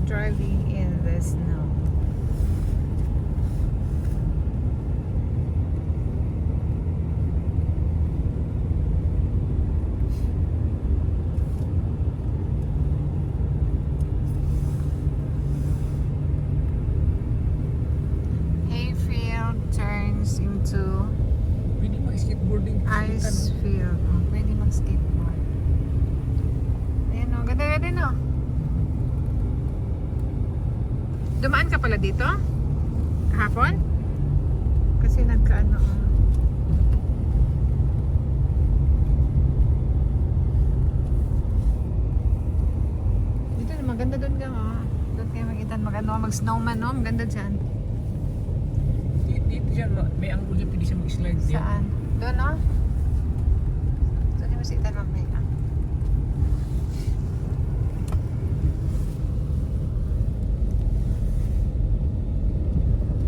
driving in the snow. Hayfield turns into Pwede mag-skateboarding. ice field. Oh, pwede mag-skateboard. Ayan o, ganda din o. Dumaan ka pala dito? Kahapon? Kasi nagkaano o. Dito na, maganda doon ka o. Doon kayo makita mag-snowman o. Maganda dyan. Dito dyan, may angle dyan, pwede siya mag-slide. Saan? Doon o? Doon yung masitan mamaya.